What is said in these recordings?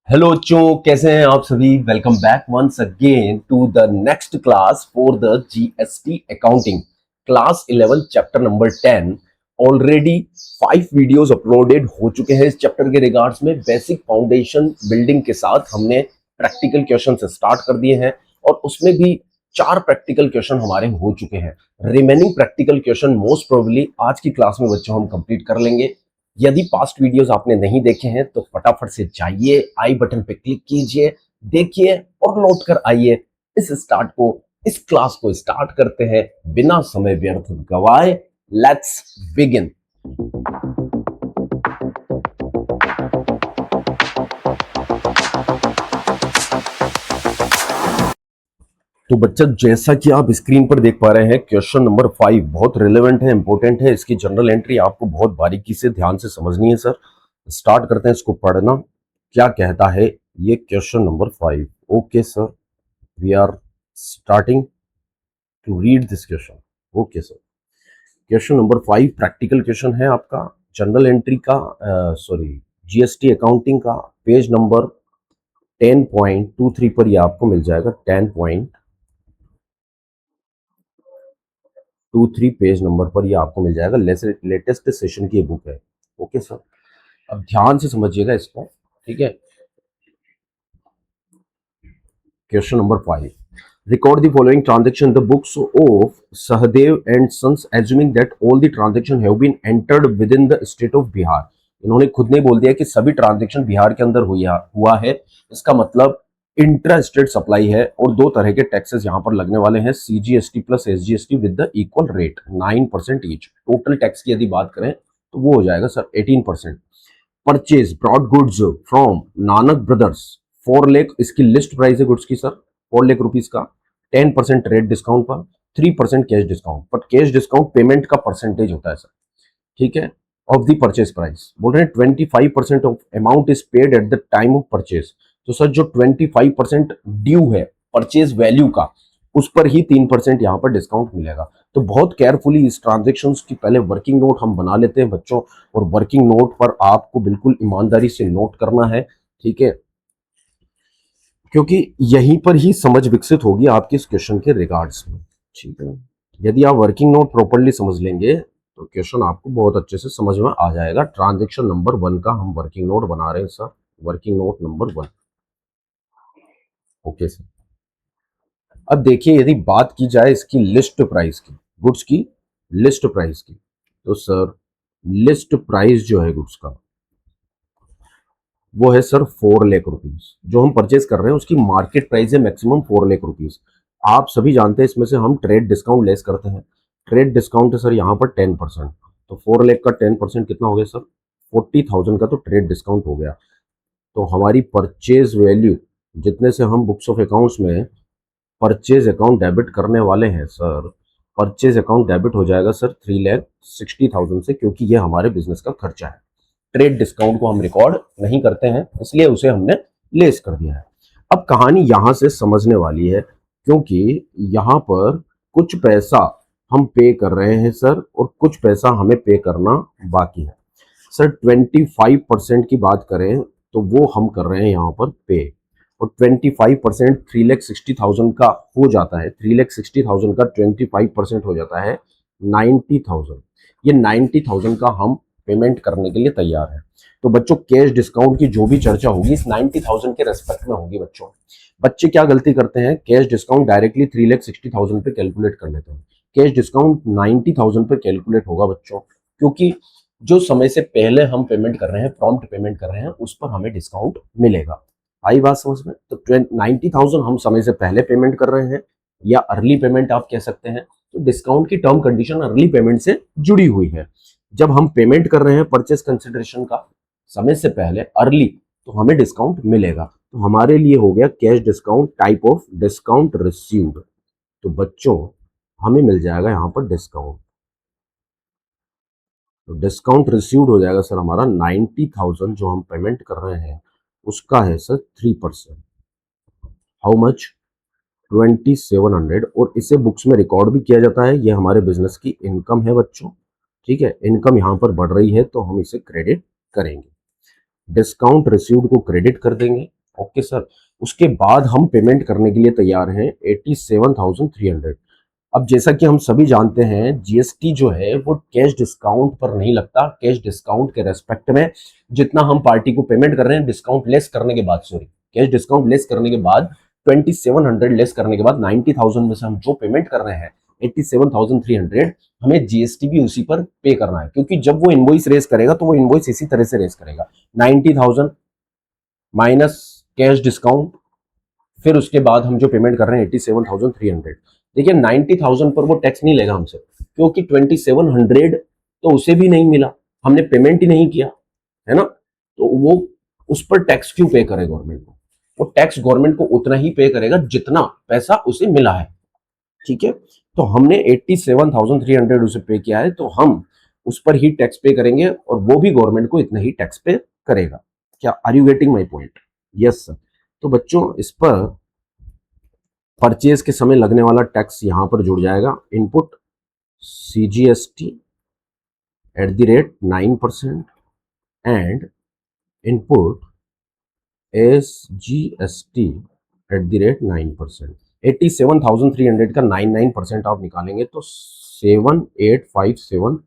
Hello बच्चों, कैसे हैं आप सभी। Welcome back once again to the next class for the GST accounting class 11 chapter number 10। Already 5 videos uploaded हो चुके हैं इस चैप्टर के रिगार्ड्स में। बेसिक फाउंडेशन बिल्डिंग के साथ हमने प्रैक्टिकल क्वेश्चन से स्टार्ट कर दिए हैं और उसमें भी 4 प्रैक्टिकल क्वेश्चन हमारे हो चुके हैं। Remaining practical question most probably आज की क्लास में बच्चों हम कंप्लीट कर लेंगे। यदि पास्ट वीडियोस आपने नहीं देखे हैं तो फटाफट से जाइए, आई बटन पे क्लिक कीजिए, देखिए और लौट कर आइए। इस क्लास को स्टार्ट करते हैं बिना समय व्यर्थ गवाए। Let's begin. तो बच्चा, जैसा कि आप स्क्रीन पर देख पा रहे हैं, क्वेश्चन नंबर 5 बहुत रिलेवेंट है, इंपॉर्टेंट है। इसकी जनरल एंट्री आपको बहुत बारीकी से ध्यान से समझनी है सर। स्टार्ट करते हैं इसको पढ़ना। क्या कहता है ये question number 5। Okay sir, we are starting to read this question. Okay sir, question number 5 practical question है आपका जनरल एंट्री का, सॉरी जीएसटी अकाउंटिंग का। पेज नंबर 10.23 पर ये आपको मिल जाएगा। 10.23 पेज नंबर पर ये आपको मिल जाएगा। लेटेस्ट सेशन की बुक है। ओके सर, अब ध्यान से समझिएगा इसको, ठीक है। Question number 5, record the following transaction in the books of Sahadev and Sons assuming that all the transaction have been entered within the state of Bihar। इन्होंने खुद ने बोल दिया कि सभी ट्रांजैक्शन बिहार के अंदर हुआ है। इसका मतलब इंट्रा स्टेट सप्लाई है और 2 तरह के टैक्सेस यहाँ पर लगने वाले हैं, CGST plus SGST with the equal rate 9% each. Total tax की यदि बात करें तो वो हो जाएगा sir 18%। Purchase broad goods from Nanak brothers 4 lakh, इसकी लिस्ट प्राइस है गुड्स की सर 4 लाख रुपीज का। 10% रेट डिस्काउंट पर, 3% कैश डिस्काउंट पर। कैश डिस्काउंट पेमेंट का परसेंटेज होता है सर, ठीक है, ऑफ द परचेज प्राइस। बोल रहे हैं 25% of amount is paid at the time of purchase. तो सर जो 25% ड्यू है परचेज वैल्यू का, उस पर ही 3% यहाँ पर डिस्काउंट मिलेगा। तो बहुत केयरफुली इस ट्रांजेक्शन की पहले वर्किंग नोट हम बना लेते हैं बच्चों, और वर्किंग नोट पर आपको बिल्कुल ईमानदारी से नोट करना है, ठीक है, क्योंकि यहीं पर ही समझ विकसित होगी आपके इस क्वेश्चन के रिगार्ड्स में, ठीक है। यदि आप वर्किंग नोट प्रॉपरली समझ लेंगे तो क्वेश्चन आपको बहुत अच्छे से समझ में आ जाएगा। ट्रांजैक्शन नंबर 1 का हम वर्किंग नोट बना रहे हैं sir, working note number 1। Okay sir, अब देखिए यदि बात की जाए इसकी लिस्ट प्राइस की, गुड्स की लिस्ट प्राइस की, तो सर लिस्ट प्राइस जो है गुड्स का वो है सर 4 लाख रुपीज। जो हम परचेज कर रहे हैं उसकी मार्केट प्राइस है मैक्सिमम 4 लाख रुपीज। आप सभी जानते हैं इसमें से हम ट्रेड डिस्काउंट लेस करते हैं। ट्रेड डिस्काउंट है सर यहाँ पर 10%। तो 4 लाख का 10% कितना हो गया सर, 40,000 का तो ट्रेड डिस्काउंट हो गया। तो हमारी परचेज वैल्यू, जितने से हम बुक्स ऑफ अकाउंट्स में परचेज अकाउंट डेबिट करने वाले हैं सर, परचेज अकाउंट डेबिट हो जाएगा सर 3,60,000 से, क्योंकि ये हमारे बिजनेस का खर्चा है। ट्रेड डिस्काउंट को हम रिकॉर्ड नहीं करते हैं, इसलिए उसे हमने लेस कर दिया है। अब कहानी यहां से समझने वाली है, क्योंकि यहां पर कुछ पैसा हम पे कर रहे हैं सर और कुछ पैसा हमें पे करना बाकी है सर। 25% की बात करें तो वो हम कर रहे हैं यहां पर पे, और 25% 3,60,000 का हो जाता है। 3,60,000 का 25% हो जाता है 90,000। ये 90,000 का हम पेमेंट करने के लिए तैयार है। तो बच्चों कैश डिस्काउंट की जो भी चर्चा होगी इस 90,000 के रेस्पेक्ट में होगी। बच्चे क्या गलती करते हैं, कैश डिस्काउंट डायरेक्टली 3,60,000 पे कैलकुलेट कर लेते हैं। कैश डिस्काउंट 90,000 पे कैलकुलेट होगा बच्चों, क्योंकि जो समय से पहले हम पेमेंट कर रहे हैं, प्रॉम्प्ट पेमेंट कर रहे हैं, उस पर हमें डिस्काउंट मिलेगा। आई बात समझ में। तो 90,000 हम समय से पहले पेमेंट कर रहे हैं, या अर्ली पेमेंट आप कह सकते हैं। तो डिस्काउंट की टर्म कंडीशन अर्ली पेमेंट से जुड़ी हुई है। जब हम पेमेंट कर रहे हैं परचेस कंसिडरेशन का समय से पहले अर्ली, तो हमें डिस्काउंट मिलेगा। तो हमारे लिए हो गया cash discount type of discount received. तो बच्चों हमें मिल जाएगा यहां पर डिस्काउंट। तो डिस्काउंट रिसीव्ड हो जाएगा सर हमारा 90,000 जो हम पेमेंट कर रहे हैं उसका है सर 3%। How much, 2,700। और इसे बुक्स में रिकॉर्ड भी किया जाता है। ये हमारे बिजनेस की इनकम है बच्चों, ठीक है। इनकम यहाँ पर बढ़ रही है तो हम इसे क्रेडिट करेंगे। डिस्काउंट रिसीव्ड को क्रेडिट कर देंगे ओके सर। उसके बाद हम पेमेंट करने के लिए तैयार हैं 87,300। अब जैसा कि हम सभी जानते हैं जीएसटी जो है वो कैश डिस्काउंट पर नहीं लगता, कैश डिस्काउंट के रेस्पेक्ट में जितना हम पार्टी को पेमेंट कर रहे हैं डिस्काउंट लेस करने के बाद, सॉरी, कैश डिस्काउंट लेस करने के बाद 2700 लेस करने के बाद 90,000 में से हम जो पेमेंट कर रहे हैं 87,300, हमें जीएसटी भी उसी पर पे करना है, क्योंकि जब वो इनवॉइस रेस करेगा तो वो इनवॉइस इसी तरह से रेस करेगा, 90,000 माइनस कैश डिस्काउंट, फिर उसके बाद हम जो पेमेंट कर रहे हैं 87,300। देखिए 90,000 पर वो टैक्स नहीं लेगा हमसे, क्योंकि 2700 तो उसे भी नहीं मिला, हमने पेमेंट ही नहीं किया, है ना। तो वो उस पर टैक्स क्यों पे करे गवर्नमेंट को? वो टैक्स गवर्नमेंट को उतना ही पे करेगा जितना पैसा उसे मिला है, ठीक है। तो हमने 87,300 उसे पे किया है, तो हम उस पर ही टैक्स पे करेंगे और वो भी गवर्नमेंट को इतना ही टैक्स पे करेगा। क्या are you getting my point? Yes sir. तो बच्चों इस पर परचेज के समय लगने वाला टैक्स यहां पर जुड़ जाएगा, input CGST at the rate 9% and input SGST at the rate 9%। 87,300 का 99% आप निकालेंगे तो 7857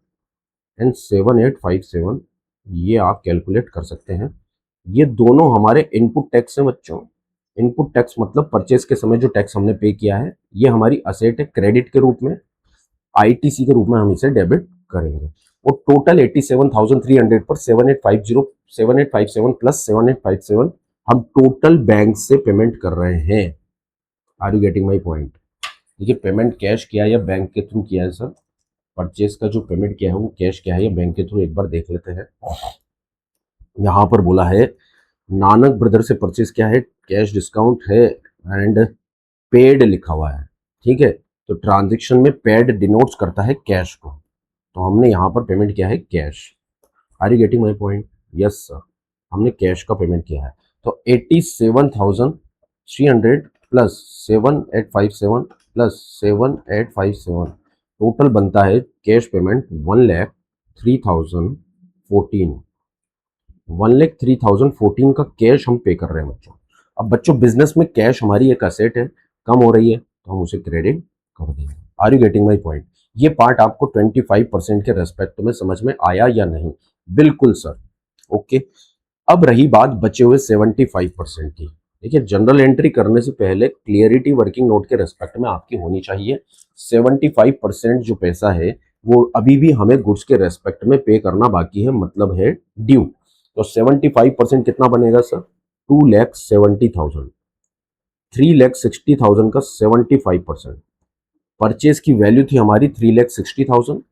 एंड 7857 ये आप कैलकुलेट कर सकते हैं। ये दोनों हमारे इनपुट टैक्स हैं बच्चों। इनपुट टैक्स मतलब परचेज के समय जो टैक्स हमने पे किया है, ये हमारी असेट है, क्रेडिट के रूप में, आईटीसी के रूप में हम इसे डेबिट करेंगे। वो टोटल 87,300 पर 7857 प्लस 7857 हम टोटल बैंक से पेमेंट कर रहे हैं। Are you getting my point? देखिए पेमेंट कैश किया या बैंक के थ्रू किया है सर? परचेज का जो पेमेंट किया है वो कैश किया है या बैंक के थ्रू, एक बार देख लेते हैं। यहाँ पर बोला है नानक ब्रदर से परचेज किया है, कैश डिस्काउंट है एंड पेड लिखा हुआ है, ठीक है। तो ट्रांजेक्शन में पेड डिनोट्स करता है कैश को, तो हमने यहाँ पर पेमेंट किया है cash. Are you getting my point? Yes sir, हमने कैश का पेमेंट किया है। तो 87,300 प्लस 7857 प्लस 7857 टोटल बनता है कैश पेमेंट 1,03,014। 1,03,014 का कैश हम पे कर रहे हैं बच्चों। अब बच्चों बिजनेस में कैश हमारी एक असेट है, कम हो रही है तो हम उसे क्रेडिट कर देंगे। Are you getting my point? ये पार्ट आपको 25% के रेस्पेक्ट में समझ में आया या नहीं? बिल्कुल सर। ओके। अब रही बात बचे हुए 75% की। देखिए जनरल एंट्री करने से पहले क्लियरिटी वर्किंग नोट के रेस्पेक्ट में आपकी होनी चाहिए। 75% जो पैसा है वो अभी भी हमें गुड्स के रेस्पेक्ट में पे करना बाकी है, मतलब है ड्यू। तो 75% कितना बनेगा सर? 2,70,000। 3,60,000 का 75%। परचेज की वैल्यू थी हमारी 3,60,000।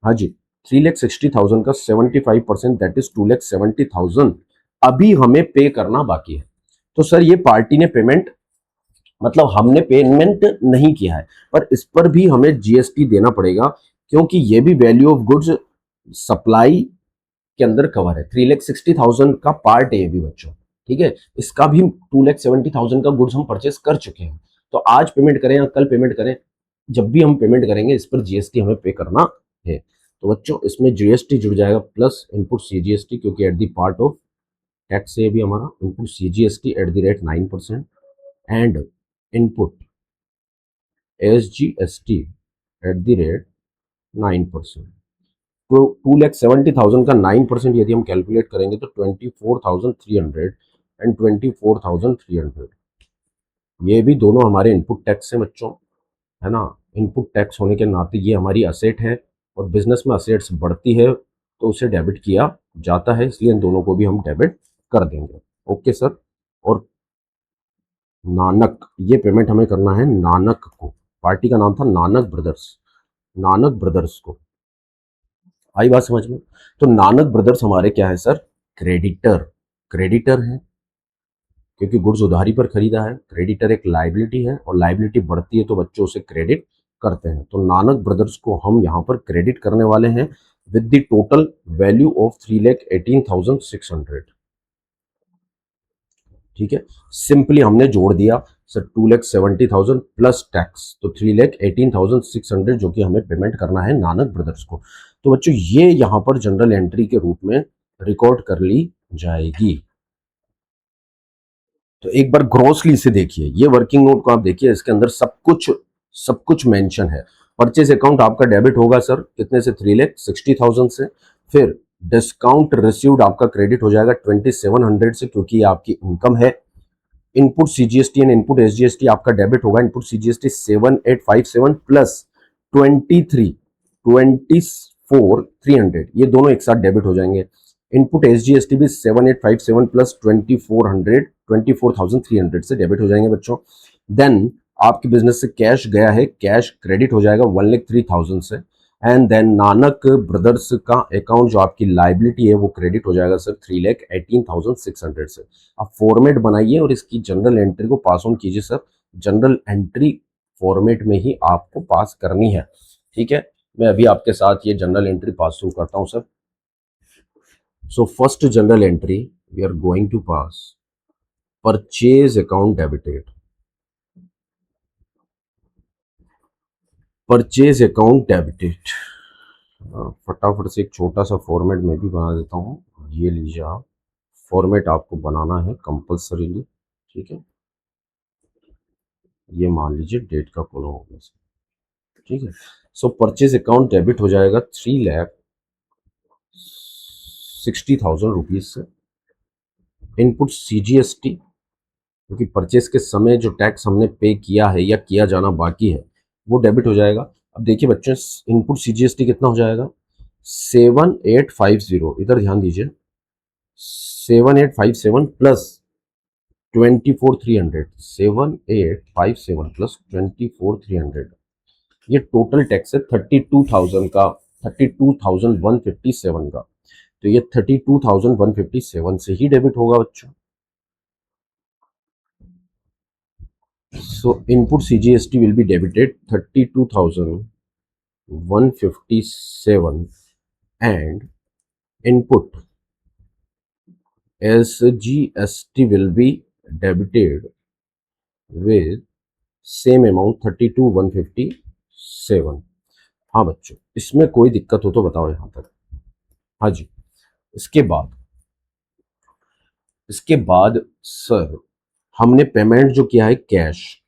हाँ जी, 3,60,000 का 75% दैट इज 2,70,000 अभी हमें पे करना बाकी है। तो सर ये पार्टी ने पेमेंट, मतलब हमने पेमेंट नहीं किया है, पर इस पर भी हमें जीएसटी देना पड़ेगा, क्योंकि ये भी वैल्यू ऑफ गुड्स सप्लाई के अंदर कवर है। 3,60,000 का पार्ट है ये भी बच्चों, ठीक है। इसका भी 2,70,000 का गुड्स हम परचेस कर चुके हैं। तो आज पेमेंट करें या कल पेमेंट करें, जब भी हम पेमेंट करेंगे इस पर जीएसटी हमें पे करना है। तो बच्चों इसमें जीएसटी जुड़ जाएगा प्लस इनपुट सीजीएसटी, क्योंकि at the part of tax है भी हमारा, input CGST at the rate 9% and input SGST at the rate 9%। तो 2,70,000 का 9% यदि हम कैलकुलेट करेंगे तो 24,300 एंड 24,300, ये भी दोनों हमारे इनपुट टैक्स हैं बच्चों, है ना। इनपुट टैक्स होने के नाते ये हमारी असेट है, और बिजनेस में असेट्स बढ़ती है तो उसे डेबिट किया जाता है, इसलिए इन दोनों को भी हम डेबिट कर देंगे। Okay sir. और नानक, ये पेमेंट हमें करना है नानक को, पार्टी का नाम था नानक ब्रदर्स, नानक ब्रदर्स को। आई बात समझ में? तो नानक ब्रदर्स हमारे क्या है सर? क्रेडिटर, क्रेडिटर है, क्योंकि गुड्स उधारी पर खरीदा है। क्रेडिटर एक लाइबिलिटी है, और लाइबिलिटी बढ़ती है तो बच्चों उसे क्रेडिट करते हैं। तो नानक ब्रदर्स को हम यहाँ पर क्रेडिट करने वाले हैं with the total value of 3,18,600। ठीक है, सिंपली हमने जोड़ दिया सर 2,70,000 प्लस टैक्स, तो 3,18,600 जो कि हमें पेमेंट करना है नानक ब्रदर्स को। तो बच्चों ये यहाँ पर जनरल एंट्री के रूप में रिकॉर्ड कर ली जाएगी। तो एक बार ग्रोसली से देखिए, ये वर्किंग नोट को आप देखिए, इसके अंदर सब कुछ मेंशन है। परचेज अकाउंट आपका डेबिट होगा सर कितने से, 3,60,000 से। फिर डिस्काउंट रिसीव्ड आपका क्रेडिट हो जाएगा 2,700 से, क्योंकि ये आपकी इनकम है। Input CGST and input SGST आपका डेबिट होगा। इनपुट सीजीएसटी 7,857 प्लस 24,300, ये दोनों एक साथ डेबिट हो जाएंगे। इनपुट एसजीएसटी भी 7,857 प्लस 24,300 से डेबिट हो जाएंगे बच्चों। देन आपके बिजनेस से कैश गया है, कैश क्रेडिट हो जाएगा 1,03,000 से। एंड देन नानक ब्रदर्स का अकाउंट जो आपकी लाइबिलिटी है वो क्रेडिट हो जाएगा सर 3,18,600 से। आप फॉर्मेट बनाइए और इसकी जनरल एंट्री को पास ऑन कीजिए सर। जनरल एंट्री फॉर्मेट में ही आपको पास करनी है, ठीक है। मैं अभी आपके साथ ये जनरल एंट्री पास थ्रू करता हूं sir. So first general entry we are going to pass purchase account debited. Purchase account debited, फटाफट से एक छोटा सा फॉर्मेट में भी बना देता हूँ। ये लीजिए आप, फॉर्मेट आपको बनाना है कंपल्सरीली, ठीक है। ये मान लीजिए डेट का कॉलम हो गया, ठीक है। सो परचेज अकाउंट डेबिट हो जाएगा 3,60,000 रुपीज से। इनपुट सीजीएसटी, क्योंकि परचेज के समय जो टैक्स हमने पे किया है या किया जाना बाकी है वो डेबिट हो जाएगा। अब देखिए बच्चों, इनपुट सीजीएसटी कितना हो जाएगा, 7,850, इधर ध्यान दीजिए, 7,857 प्लस 24,300, 7,857 प्लस 24,300, ये टोटल टैक्स है 32,000 का, 32,157 का। तो ये 32,157 से ही डेबिट होगा बच्चों। सो input CGST will be debited 32,157 and input SGST will be debited with same amount 32,157। हाँ बच्चों, इसमें कोई दिक्कत हो तो बताओ यहां तक। हाँ जी, इसके बाद सर हमने पेमेंट जो किया है कैश,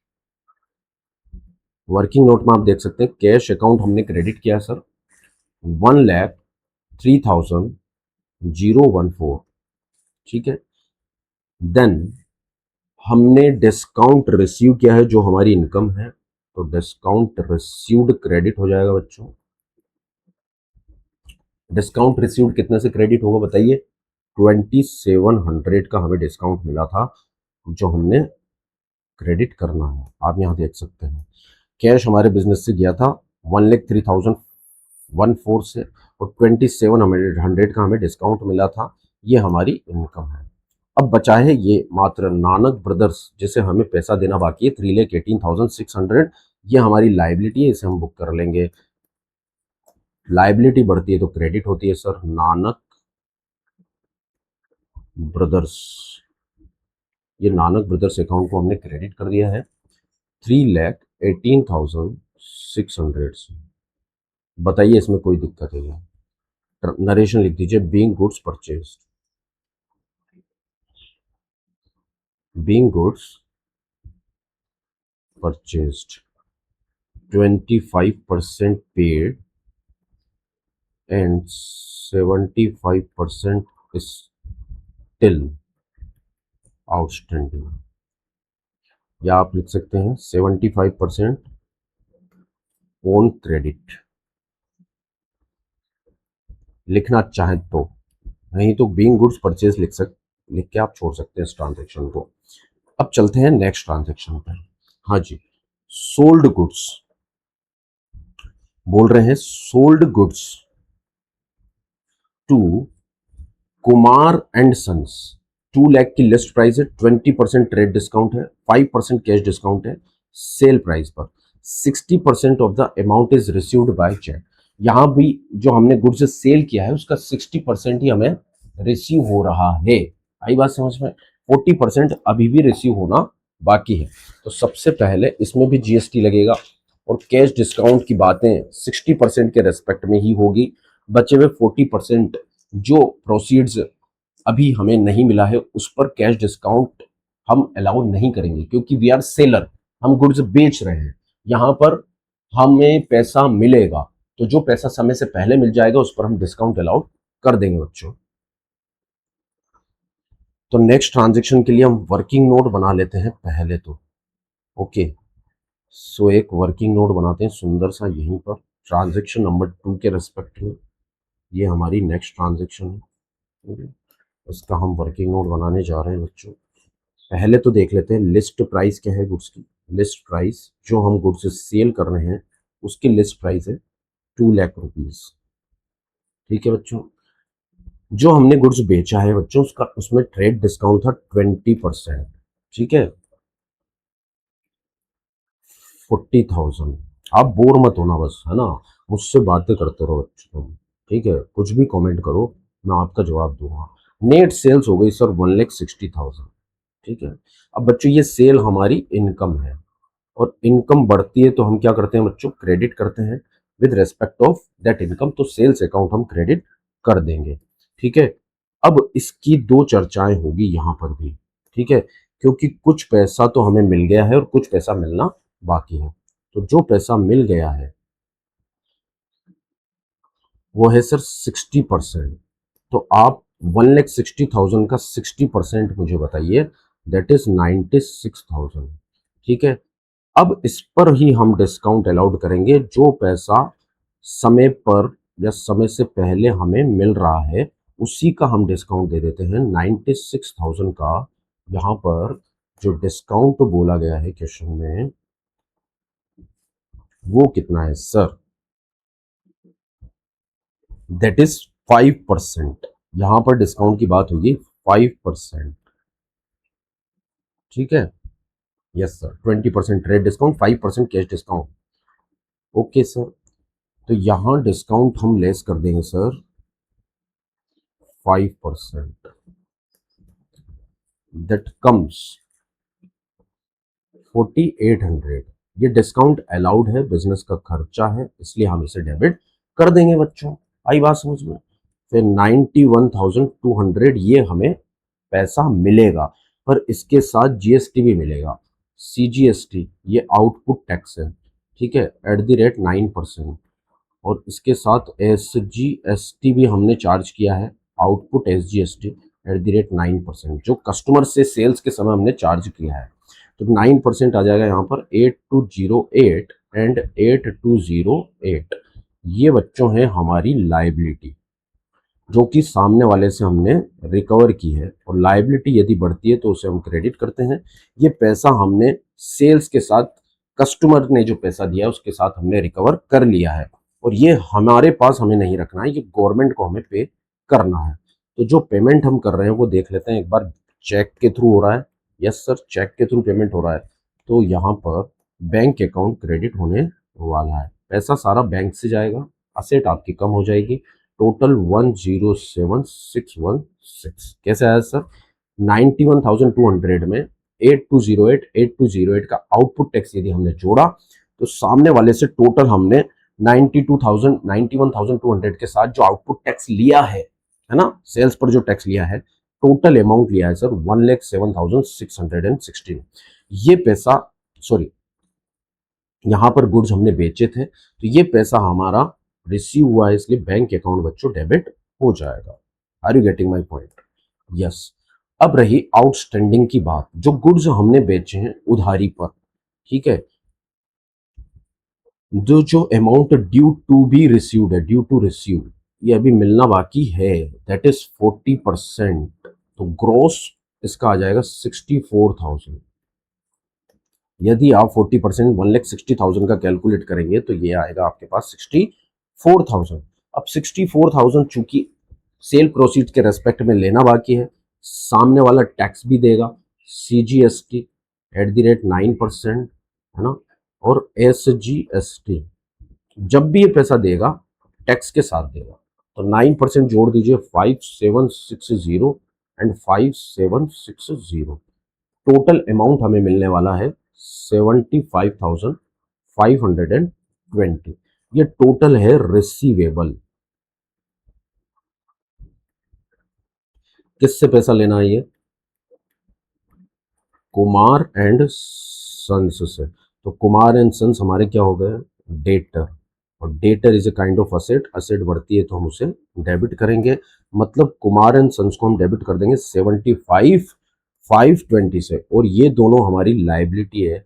वर्किंग नोट में आप देख सकते हैं कैश अकाउंट हमने क्रेडिट किया सर 1,03,014, ठीक है। देन हमने डिस्काउंट रिसीव किया है जो हमारी इनकम है, तो डिस्काउंट रिसीव्ड क्रेडिट हो जाएगा बच्चों। डिस्काउंट रिसीव्ड कितने से क्रेडिट होगा बताइए, 2,700 का हमें डिस्काउंट मिला था जो हमने क्रेडिट करना है। आप यहां देख सकते हैं कैश हमारे बिजनेस से गया था 1,03,014 से, और 2,700 का हमें डिस्काउंट मिला था, ये हमारी इनकम है। अब बचा है ये मात्र नानक ब्रदर्स जिसे हमें पैसा देना बाकी है 3,18,600, ये हमारी लाइबिलिटी है, इसे हम बुक कर लेंगे। लाइबिलिटी बढ़ती है तो क्रेडिट होती है सर। नानक ब्रदर्स, ये नानक ब्रदर्स अकाउंट को हमने क्रेडिट कर दिया है 3,18,600 से। बताइए इसमें कोई दिक्कत है? नरेशन लिख दीजिए, being goods purchased, being goods purchased 25% paid and 75% is still outstanding, या आप लिख सकते हैं 75% ऑन क्रेडिट, लिखना चाहें तो, नहीं तो बीइंग गुड्स परचेज लिख के आप छोड़ सकते हैं इस ट्रांजेक्शन को। अब चलते हैं नेक्स्ट ट्रांजेक्शन पर। हाँ जी, सोल्ड गुड्स बोल रहे हैं, sold goods to Kumar and sons, 2 lakh की लिस्ट प्राइस है, 20% ट्रेड डिस्काउंट है, 5% कैश डिस्काउंट है सेल प्राइस पर, 60% off the amount is received by cheque. यहां भी जो हमने गुड्स सेल किया है उसका 60% ही हमें रिसीव हो रहा है। आई बात समझ में? 40% अभी भी रिसीव होना बाकी है। तो सबसे पहले इसमें भी जीएसटी लगेगा और कैश डिस्काउंट की बातें 60% के रेस्पेक्ट में ही होगी। बचे हुए 40% जो प्रोसीड्स अभी हमें नहीं मिला है उस पर कैश डिस्काउंट हम अलाउ नहीं करेंगे, क्योंकि वी आर सेलर, हम गुड्स बेच रहे हैं। यहाँ पर हमें पैसा मिलेगा, तो जो पैसा समय से पहले मिल जाएगा उस पर हम डिस्काउंट अलाउ कर देंगे बच्चों। तो नेक्स्ट ट्रांजेक्शन के लिए हम वर्किंग नोट बना लेते हैं पहले तो। ओके, सो एक वर्किंग नोट बनाते हैं सुंदर सा यहीं पर, ट्रांजेक्शन नंबर 2 के रेस्पेक्ट में। ये हमारी नेक्स्ट ट्रांजेक्शन है, ठीक है। इसका हम वर्किंग नोट बनाने जा रहे हैं बच्चों। पहले तो देख लेते हैं लिस्ट प्राइस क्या है गुड्स की। लिस्ट प्राइस जो हम गुड्स सेल कर रहे हैं उसकी लिस्ट प्राइस है 2 लाख रुपीज, ठीक है बच्चों। जो हमने गुड्स बेचा है बच्चों उसका उसमें ट्रेड डिस्काउंट था 20%, ठीक है, 40,000। आप बोर मत होना बस, है ना, मुझसे बातें करते रहो बच्चों, ठीक है, कुछ भी कमेंट करो, मैं आपका जवाब दूंगा। नेट सेल्स हो गई सर 1,60,000, ठीक है। अब बच्चों ये सेल हमारी इनकम है, और इनकम बढ़ती है तो हम क्या करते हैं बच्चों, क्रेडिट करते हैं with respect of that income, तो सेल्स अकाउंट हम क्रेडिट कर देंगे, ठीक है। अब इसकी दो चर्चाएं होगी यहां पर भी, ठीक है, क्योंकि कुछ पैसा तो हमें मिल गया है और कुछ पैसा मिलना बाकी है। तो जो पैसा मिल गया है वो है सर 60%। तो आप 1,60,000 का 60% मुझे बताइए, दैट इज 96,000, ठीक है। अब इस पर ही हम डिस्काउंट अलाउड करेंगे, जो पैसा समय पर या समय से पहले हमें मिल रहा है उसी का हम डिस्काउंट दे देते हैं 96,000 का। यहाँ पर जो डिस्काउंट बोला गया है क्वेश्चन में वो कितना है सर, दैट इज 5%। यहाँ पर डिस्काउंट की बात होगी 5%, ठीक है। Yes sir, 20% trade discount, 5% cash discount. Okay sir, तो यहाँ डिस्काउंट हम लेस कर देंगे सर 5%, दैट कम्स 4,800। ये डिस्काउंट अलाउड है, बिजनेस का खर्चा है, इसलिए हम इसे डेबिट कर देंगे बच्चों। आई बात समझ में। फिर 91,200 ये हमें पैसा मिलेगा, पर इसके साथ जीएसटी भी मिलेगा। सीजीएसटी ये आउटपुट टैक्स है, ठीक है, एट द रेट 9%। और इसके साथ एसजीएसटी भी हमने चार्ज किया है, output SGST at the rate 9%, जो कस्टमर से सेल्स के समय हमने चार्ज किया है। तो 9% आ जाएगा यहाँ पर 8208 एंड 8208। ये बच्चों है हमारी लाइबिलिटी, जो कि सामने वाले से हमने रिकवर की है। और लाइबिलिटी यदि बढ़ती है तो उसे हम क्रेडिट करते हैं। ये पैसा हमने सेल्स के साथ, कस्टमर ने जो पैसा दिया उसके साथ हमने रिकवर कर लिया है, और ये हमारे पास हमें नहीं रखना है, ये गवर्नमेंट को हमें पे करना है। तो जो पेमेंट हम कर रहे हैं वो देख लेते हैं एक बार, चेक के थ्रू हो रहा है। यस सर, चेक के थ्रू पेमेंट हो रहा है। तो यहाँ पर बैंक अकाउंट क्रेडिट होने वाला है, पैसा सारा बैंक से जाएगा, असेट आपकी कम हो जाएगी। टोटल 107,616। कैसे आया सर, 91,200 में 8208 का आउटपुट टैक्स यदि हमने जोड़ा तो सामने वाले से टोटल हमने 91,200 के साथ जो आउटपुट टैक्स लिया है ना, सेल्स पर जो टैक्स लिया है, टोटल अमाउंट लिया है सर 1,07,616। ये पैसा, सॉरी, यहां पर गुड्स हमने बेचे थे तो ये पैसा हमारा रिसीव हुआ है, इसलिए बैंक अकाउंट बच्चों डेबिट हो जाएगा। Are you getting my point? Yes. अब रही आउटस्टैंडिंग की बात, जो गुड्स हमने बेचे हैं उधारी पर, ठीक है, जो जो amount due to be received है, ड्यू टू रिसीव, ये अभी मिलना बाकी है, दैट इज 40%। तो ग्रोस इसका आ जाएगा 64,000। यदि आप 40% 1,60,000 का कैलकुलेट करेंगे तो ये आएगा आपके पास 64,000। अब 64,000 चूंकि सेल प्रोसीड के रेस्पेक्ट में लेना बाकी है, सामने वाला टैक्स भी देगा, सीजीएसटी एट द रेट 9%, है ना, और एसजीएसटी जब भी ये पैसा देगा टैक्स के साथ देगा। तो 9% जोड़ दीजिए, 5,760 एंड 5,760, टोटल अमाउंट हमें मिलने वाला है 75,520। ये टोटल है रिसीवेबल। किससे पैसा लेना है ये, कुमार एंड सन्स से। तो कुमार एंड सन्स हमारे क्या हो गए, डेटर, और debtor is a kind of asset, asset बढ़ती है तो हम उसे डेबिट करेंगे। मतलब कुमार एंड सन्स को हम डेबिट कर देंगे 75,520 से, और ये दोनों हमारी लाइबिलिटी है,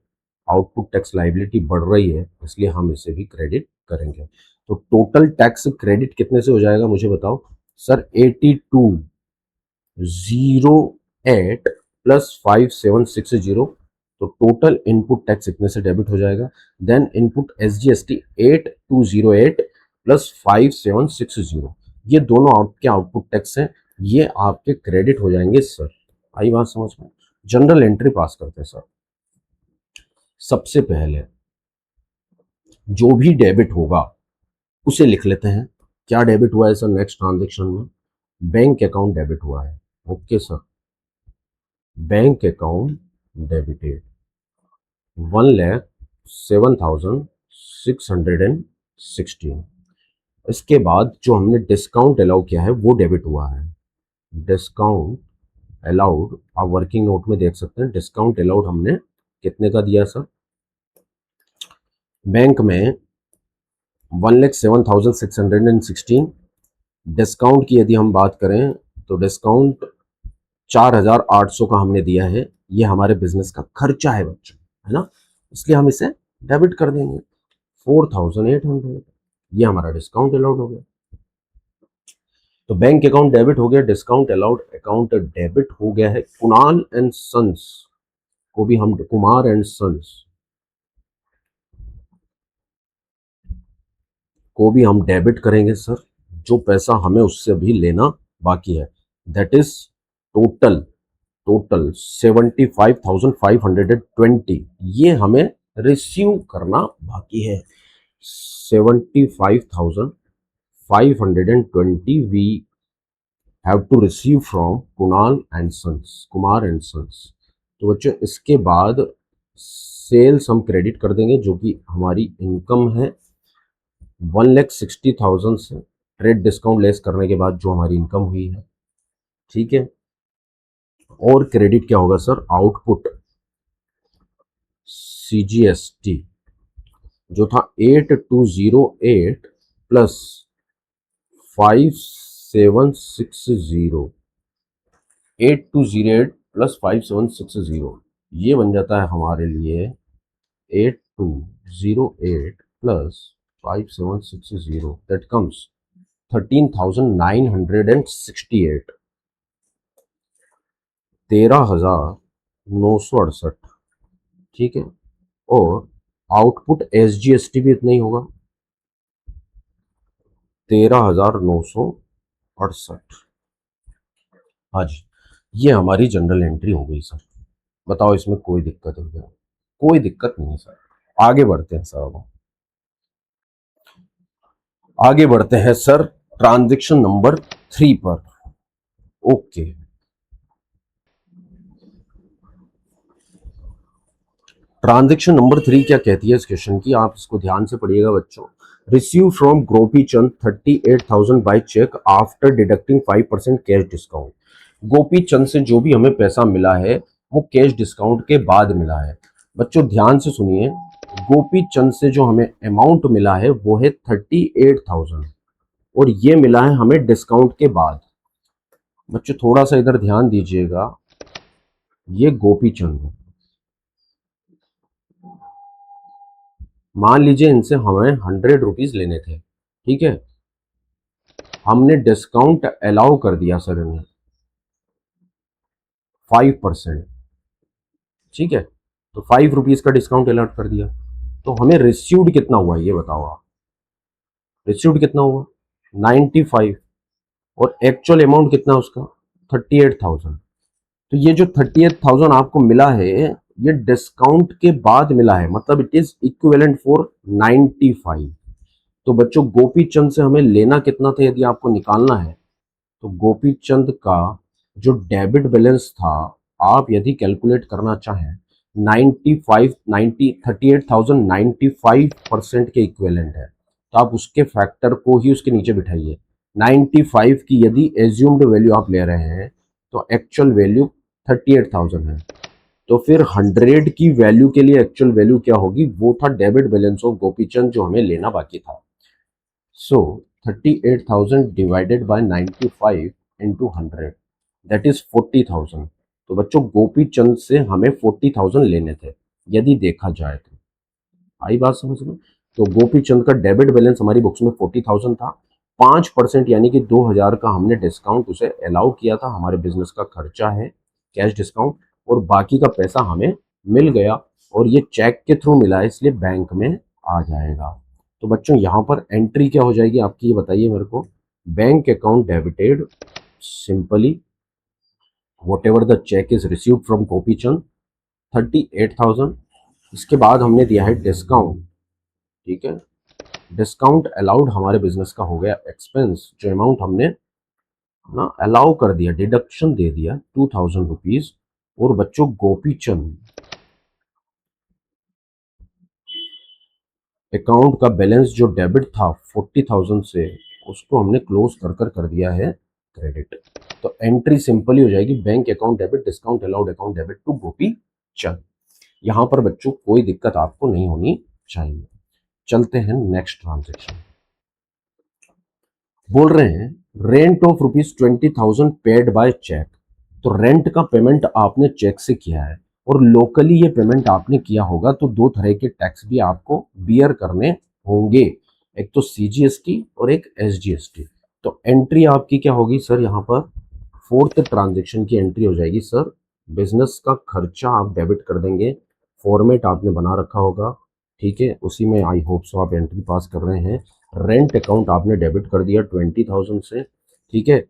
आउटपुट टैक्स लाइबिलिटी बढ़ रही है, इसलिए हम इसे भी क्रेडिट करेंगे। तो टोटल टैक्स क्रेडिट कितने से हो जाएगा मुझे बताओ सर, 82,008 प्लस 5760, तो टोटल इनपुट टैक्स इतने से डेबिट हो जाएगा। देन इनपुट SGST 8208 प्लस 5760, ये दोनों आपके आउटपुट टैक्स हैं, ये आपके क्रेडिट हो जाएंगे सर। आई बात समझ में? जनरल एंट्री पास करते हैं सर। सबसे पहले जो भी डेबिट होगा उसे लिख लेते हैं। क्या डेबिट हुआ है सर नेक्स्ट ट्रांजेक्शन में? बैंक अकाउंट डेबिट हुआ है। Okay sir, bank account debited 1,07,616। इसके बाद जो हमने डिस्काउंट अलाउ किया है वो डेबिट हुआ है। डिस्काउंट अलाउड आप वर्किंग नोट में देख सकते हैं, डिस्काउंट अलाउड हमने कितने का दिया सर? बैंक में 1,07,616। डिस्काउंट की यदि हम बात करें तो डिस्काउंट 4,800 का हमने दिया है, ये हमारे बिजनेस का खर्चा है बच्चों, है ना, इसलिए हम इसे डेबिट कर देंगे 4,800, ये हमारा डिस्काउंट अलाउड हो गया। तो बैंक अकाउंट डेबिट हो गया, डिस्काउंट अलाउड अकाउंट डेबिट हो गया है। कुणाल एंड सन्स को भी हम, कुमार एंड सन्स को भी हम डेबिट करेंगे सर, जो पैसा हमें उससे भी लेना बाकी है, दैट इज टोटल 75,520, ये हमें रिसीव करना बाकी है। 75,520 we have to receive from Kunal and sons, Kumar and sons. तो बच्चों इसके बाद सेल्स हम क्रेडिट कर देंगे, जो कि हमारी इनकम है 1,60,000 से, ट्रेड डिस्काउंट लेस करने के बाद जो हमारी इनकम हुई है, ठीक है। और क्रेडिट क्या होगा सर? आउटपुट CGST जो था 8208 प्लस 5760, 8208 प्लस 5760, ये बन जाता है हमारे लिए 8208 प्लस 5760, दैट कम्स 13,968, 13,968, ठीक है। और आउटपुट SGST भी इतना ही होगा, 13,968। हाँ जी, ये हमारी जनरल एंट्री हो गई सर। बताओ इसमें कोई दिक्कत है क्या? कोई दिक्कत नहीं है सर। आगे बढ़ते हैं सर, अब आगे बढ़ते हैं सर ट्रांजैक्शन नंबर 3 पर। ओके, ट्रांजैक्शन नंबर 3 क्या कहती है इस क्वेश्चन की, आप इसको ध्यान से पढ़िएगा बच्चों। Receive from Gopi Chand 38,000 by cheque after deducting 5% cash discount. Gopi Chand से जो भी हमें पैसा मिला है वो कैश डिस्काउंट के बाद मिला है। बच्चों ध्यान से सुनिए, गोपी चंद से जो हमें अमाउंट मिला है वो है 38,000, और ये मिला है हमें डिस्काउंट के बाद। बच्चों थोड़ा सा इधर ध्यान दीजिएगा, ये गोपी चंद है, मान लीजिए इनसे हमें 100 रुपीज लेने थे, ठीक है, हमने डिस्काउंट अलाउ कर दिया सर इन्हें 5%, ठीक है, तो 5 रुपीज का डिस्काउंट अलाउट कर दिया, तो हमें रिसीव्ड कितना हुआ ये बताओ आप, रिसीव्ड कितना हुआ 95, और एक्चुअल अमाउंट कितना उसका 38,000। तो ये जो 38,000 आपको मिला है ये डिस्काउंट के बाद मिला है, मतलब इट इज इक्विवेलेंट फॉर 95। तो बच्चों गोपी चंद से हमें लेना कितना था यदि आपको निकालना है, तो गोपी चंद का जो डेबिट बैलेंस था, आप यदि कैलकुलेट करना चाहें 38,095% के इक्विवेलेंट है, तो आप उसके फैक्टर को ही उसके नीचे बिठाइए। 95 की यदि एज्यूम्ड वैल्यू आप ले रहे हैं तो एक्चुअल वैल्यू 38,000 है, तो फिर 100 की वैल्यू के लिए एक्चुअल वैल्यू क्या होगी, वो था डेबिट बैलेंस ऑफ गोपीचंद जो हमें लेना बाकी था। सो 38,000 divided by 95 into 100 that is 40,000। तो बच्चों गोपीचंद से हमें 40,000 लेने थे यदि देखा जाए तो। आई बात समझ में? तो गोपीचंद का डेबिट बैलेंस हमारी बुक्स में 40,000 था। 5% यानी कि 2,000 का हमने डिस्काउंट उसे अलाउ किया था, हमारे बिजनेस का खर्चा है कैश डिस्काउंट, और बाकी का पैसा हमें मिल गया, और ये चेक के थ्रू मिला है इसलिए बैंक में आ जाएगा। तो बच्चों यहाँ पर एंट्री क्या हो जाएगी आपकी, ये बताइए मेरे को। Bank account debited simply whatever the cheque is received from Gopichand 38,000। इसके बाद हमने दिया है डिस्काउंट, ठीक है। डिस्काउंट अलाउड हमारे बिजनेस का हो गया एक्सपेंस, जो अमाउंट हमने ना अलाउ कर दिया, डिडक्शन दे दिया 2,000 रुपीज। और बच्चों गोपीचंद अकाउंट का बैलेंस जो डेबिट था 40,000 से, उसको हमने क्लोज कर दिया है क्रेडिट। तो एंट्री सिंपली हो जाएगी bank account debit discount allowed account debit to Gopichand. यहां पर बच्चों कोई दिक्कत आपको नहीं होनी चाहिए। चलते हैं नेक्स्ट ट्रांजेक्शन। बोल रहे हैं rent of ₹20,000 paid by cheque. तो रेंट का पेमेंट आपने चेक से किया है और लोकली ये पेमेंट आपने किया होगा, तो दो तरह के टैक्स भी आपको बियर करने होंगे, एक तो सीजीएसटी और एक एसजीएसटी। तो एंट्री आपकी क्या होगी सर, यहाँ पर फोर्थ ट्रांजेक्शन की एंट्री हो जाएगी सर, बिजनेस का खर्चा आप डेबिट कर देंगे। फॉर्मेट आपने बना रखा होगा, ठीक है, उसी में आई होप सो आप एंट्री पास कर रहे हैं। रेंट अकाउंट आपने डेबिट कर दिया 20,000 से, ठीक है।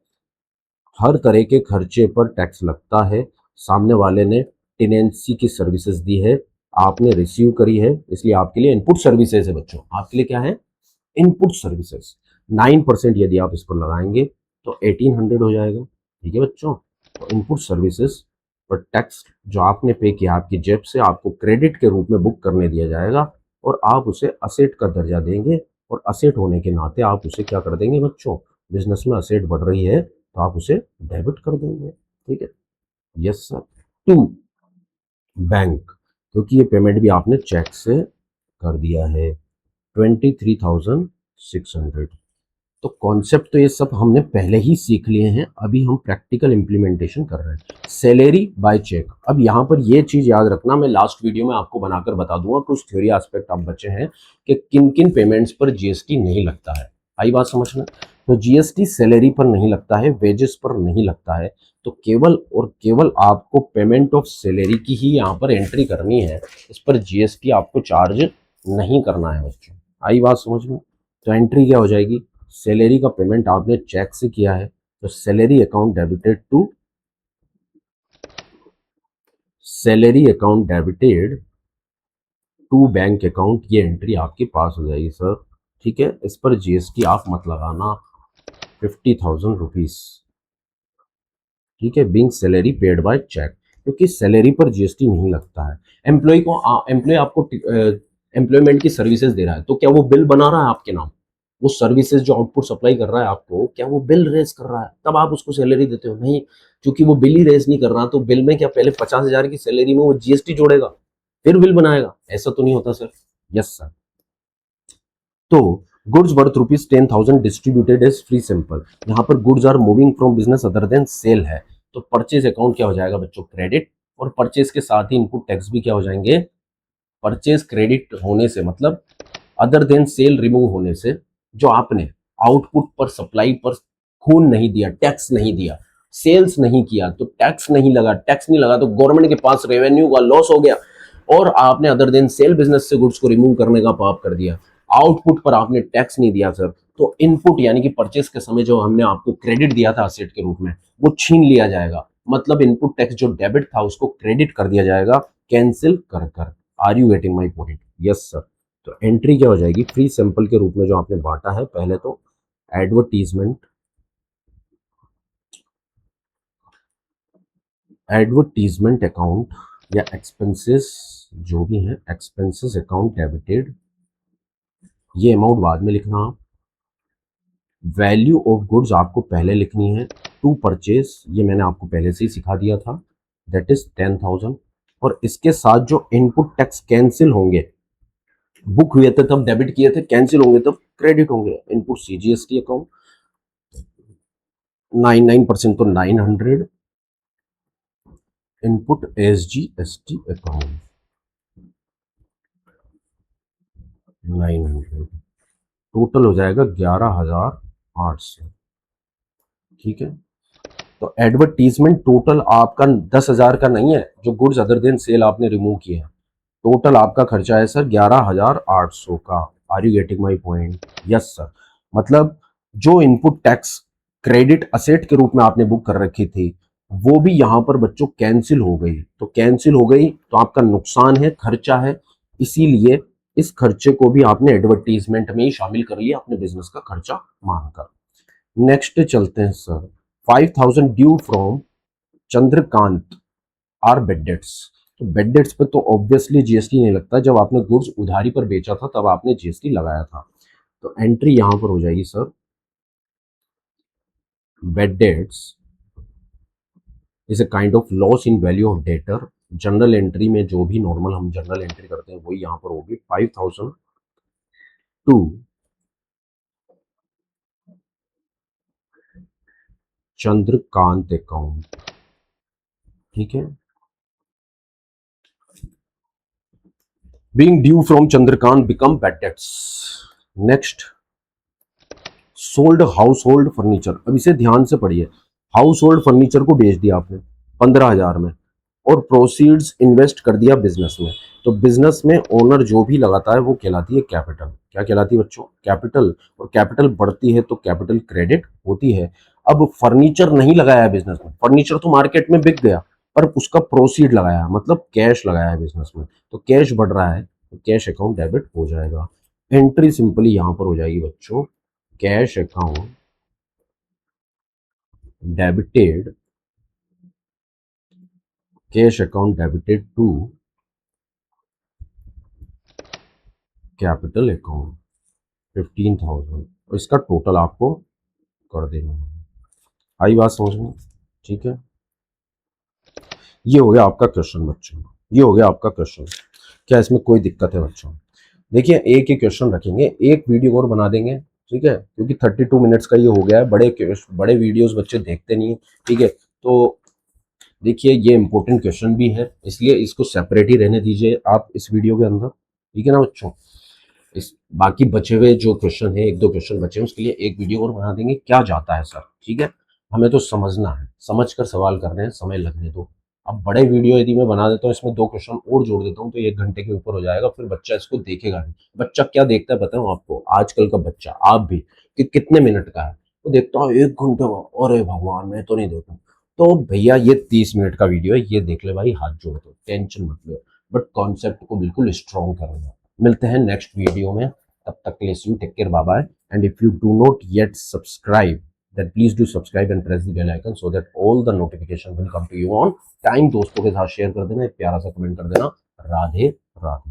हर तरह के खर्चे पर टैक्स लगता है, सामने वाले ने टेनेंसी की सर्विसेज दी है, आपने रिसीव करी है, इसलिए आपके लिए इनपुट सर्विसेज है बच्चों, आपके लिए क्या है, इनपुट सर्विसेज। 9% यदि आप इस पर लगाएंगे तो 1800 हो जाएगा, ठीक है बच्चों। तो इनपुट सर्विसेज पर टैक्स जो आपने पे किया आपकी जेब से, आपको क्रेडिट के रूप में बुक करने दिया जाएगा, और आप उसे असेट का दर्जा देंगे, और असेट होने के नाते आप उसे क्या कर देंगे बच्चों, बिजनेस में असेट बढ़ रही है तो आप उसे डेबिट कर देंगे, ठीक है। Yes sir. टू बैंक, क्योंकि ये पेमेंट भी आपने चेक से कर दिया है 23,600। तो कॉन्सेप्ट तो ये सब हमने पहले ही सीख लिए हैं, अभी हम प्रैक्टिकल इंप्लीमेंटेशन कर रहे हैं। सैलरी बाय चेक, अब यहाँ पर ये चीज याद रखना, मैं लास्ट वीडियो में आपको बनाकर बता दूंगा, कुछ थ्योरी एस्पेक्ट आप बचे हैं कि किन किन पेमेंट्स पर जीएसटी नहीं लगता है। आई बात समझना? तो जीएसटी सैलरी पर नहीं लगता है, वेजेस पर नहीं लगता है, तो केवल और केवल आपको पेमेंट ऑफ सैलरी की ही यहाँ पर एंट्री करनी है, इस पर जीएसटी आपको चार्ज नहीं करना है बच्चों। आई बात समझ में? तो एंट्री क्या हो जाएगी, सैलरी का पेमेंट आपने चेक से किया है तो salary account debited to salary account debited to bank account, ये एंट्री आपके पास हो जाएगी सर, ठीक है। इस पर जीएसटी आप मत लगाना, 50,000 रुपीज, ठीक है, being salary paid by cheque, क्योंकि सैलरी पर जीएसटी नहीं लगता है। एम्प्लॉय को एम्प्लॉय आपको एम्प्लॉयमेंट की सर्विसेज दे रहा है, तो क्या वो बिल बना रहा है आपके नाम, वो सर्विसेज जो आउटपुट सप्लाई कर रहा है आपको, क्या वो बिल रेज कर रहा है, तब आप उसको सैलरी देते हो? नहीं, क्योंकि वो बिल ही रेज नहीं कर रहा, तो बिल में क्या पहले 50,000 की सैलरी में वो जीएसटी जोड़ेगा फिर बिल बनाएगा? ऐसा तो नहीं होता सर। Yes sir. तो goods worth ₹10,000 distributed as free simple, यहाँ पर goods are moving from business other than sale है, तो परचेज अकाउंट क्या हो जाएगा बच्चों, क्रेडिट, और परचेज के साथ ही इनपुट टैक्स भी क्या हो जाएंगे, परचेज क्रेडिट होने से मतलब अदर देन सेल रिमूव होने से, जो आपने आउटपुट पर सप्लाई पर खून नहीं दिया, टैक्स नहीं दिया, सेल्स नहीं किया, तो टैक्स नहीं लगा, टैक्स नहीं लगा तो गवर्नमेंट के पास रेवेन्यू का लॉस हो गया, और आपने अदर देन सेल बिजनेस से गुड्स को रिमूव करने का पाप कर दिया, आउटपुट पर आपने टैक्स नहीं दिया सर, तो इनपुट यानी कि परचेस के समय जो हमने आपको क्रेडिट दिया था असेट के रूप में, वो छीन लिया जाएगा, मतलब इनपुट टैक्स जो डेबिट था उसको क्रेडिट कर दिया जाएगा, कैंसिल कर कर। Are you getting my point? Yes sir. तो एंट्री क्या हो जाएगी, फ्री सैंपल के रूप में जो आपने बांटा है, पहले तो एडवर्टीजमेंट, एडवर्टीजमेंट अकाउंट या एक्सपेंसेस, जो भी है एक्सपेंसेस अकाउंट डेबिटेड, ये अमाउंट बाद में लिखना आप। वैल्यू ऑफ गुड्स आपको पहले लिखनी है, टू परचेज, ये मैंने आपको पहले से ही सिखा दिया था, दैट इज 10,000, और इसके साथ जो इनपुट टैक्स कैंसिल होंगे, बुक हुए थे तब डेबिट किए थे, कैंसिल होंगे तब क्रेडिट होंगे। इनपुट सीजीएसटी अकाउंट 99% तो 900, इनपुट एसजीएसटी अकाउंट 900, टोटल हो जाएगा 11,800। ठीक है, तो एडवर्टीजमेंट टोटल आपका 10,000 का नहीं है, जो गुड्स अदर देन सेल आपने रिमूव किए हैं। टोटल आपका खर्चा है सर 11,800 का। Are you getting my point? Yes sir. मतलब जो इनपुट टैक्स क्रेडिट असेट के रूप में आपने बुक कर रखी थी, वो भी यहां पर बच्चों कैंसिल हो गई। तो कैंसिल हो गई तो आपका नुकसान है, खर्चा है, इसीलिए इस खर्चे को भी आपने एडवर्टीजमेंट में ही शामिल कर लिया अपने बिजनेस का खर्चा मानकर। नेक्स्ट चलते हैं sir, 5,000 due from Chandrakant are bad debts. तो बेड डेट्स पे तो ऑब्वियसली जीएसटी नहीं लगता, जब आपने गुड्स उधारी पर बेचा था तब आपने जीएसटी लगाया था। तो एंट्री यहां पर हो जाएगी sir, bad debts is a kind of loss in value of debtor. General entry में जो भी नॉर्मल हम जनरल एंट्री करते हैं वही यहां पर होगी, 5,000 टू चंद्रकांत अकाउंट। ठीक है, being due from Chandrakant become bad debts. Next, sold house hold furniture. अब इसे ध्यान से पढ़िए, हाउस होल्ड फर्नीचर को बेच दिया आपने 15,000 में और प्रोसीड्स इन्वेस्ट कर दिया बिजनेस में। तो बिजनेस में ओनर जो भी लगाता है वो कहलाती है कैपिटल। क्या कहलाती है बच्चों? कैपिटल। और कैपिटल बढ़ती है तो कैपिटल क्रेडिट होती है। अब फर्नीचर नहीं लगाया है बिजनेस में, फर्नीचर तो मार्केट में बिक गया, पर उसका प्रोसीड लगाया, मतलब कैश लगाया है बिजनेस में, तो कैश बढ़ रहा है तो कैश अकाउंट डेबिट हो जाएगा। एंट्री सिंपली यहां पर हो जाएगी बच्चों, cash account debited, cash account debited to capital account 15,000, और इसका टोटल आपको कर देना है। आई बात समझ में? ठीक है, ये हो गया आपका क्वेश्चन बच्चों, ये हो गया आपका क्वेश्चन। क्या इसमें कोई दिक्कत है बच्चों? देखिए, एक ही क्वेश्चन रखेंगे, एक वीडियो और बना देंगे, ठीक है, क्योंकि 32 मिनट्स का ये हो गया है, बड़े वीडियोस बच्चे देखते नहीं है। ठीक है, तो देखिए ये इंपॉर्टेंट क्वेश्चन भी है, इसलिए इसको सेपरेट ही रहने दीजिए आप इस वीडियो के अंदर। ठीक है ना बच्चों? इस बाकी बचे हुए जो क्वेश्चन है, एक दो क्वेश्चन बचे हैं, उसके लिए एक वीडियो और बना देंगे, क्या जाता है सर। ठीक है, हमें तो समझना है, समझ कर सवाल करने हैं, समय लगने दो। अब बड़े वीडियो यदि मैं बना देता हूँ, इसमें दो क्वेश्चन और जोड़ देता हूँ, तो 1 घंटे के ऊपर हो जाएगा, फिर बच्चा इसको देखेगा नहीं। बच्चा क्या देखता है बताऊँ आपको, आजकल का बच्चा, आप भी, कि कितने मिनट का है, तो देखता हूँ 1 घंटे का, अरे भगवान मैं तो नहीं देखूँ। तो भैया ये 30 मिनट का वीडियो है, ये देख ले भाई, हाथ जोड़ दो, टेंशन मत लो, बट कॉन्सेप्ट को बिल्कुल स्ट्रॉन्ग करेंगे। मिलते हैं नेक्स्ट वीडियो में, तब तक के लिए you take care, bye bye. And if you do not yet subscribe, then please do subscribe and press the bell icon so that all the notification will come to you on time। दोस्तों के साथ share कर देना, एक प्यारा सा comment कर देना। राधे राधे।